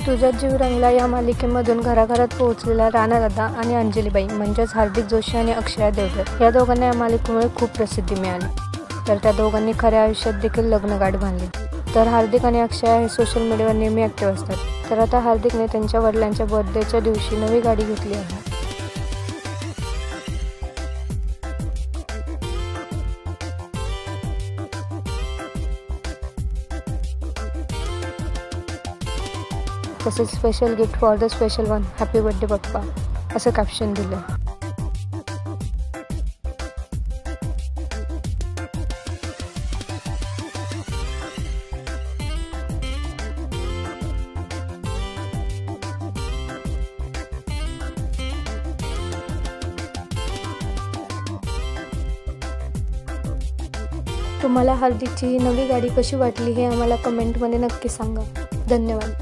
तुझ्यात जीव रंगला या मालिकेमधून घराघरात पोहोचलेल्या राणा दादा आणि अंजलीबाई म्हणजेच हार्दिक जोशी आणि अक्षया देवधर या दोघांना या मालिकेमुळे खूप प्रसिद्धी मिळाली। तर त्या दोघांनी खऱ्या आयुष्यात देखील लग्नगाठ बांधली। तर हार्दिक आणि अक्षया हे सोशल मीडियावर नेहमी ॲक्टिव्ह असतात। तर आता हार्दिकने त्यांच्या वडिलांच्या बर्थडेच्या दिवशी नवी गाडी घेतली आहे। तसेच special gift for the special one, happy birthday पप्पा असं कॅप्शन दिलं। तुम्हाला हार्दिकची ही नवी गाडी कशी वाटली हे आम्हाला कमेंटमध्ये नक्की सांगा। धन्यवाद।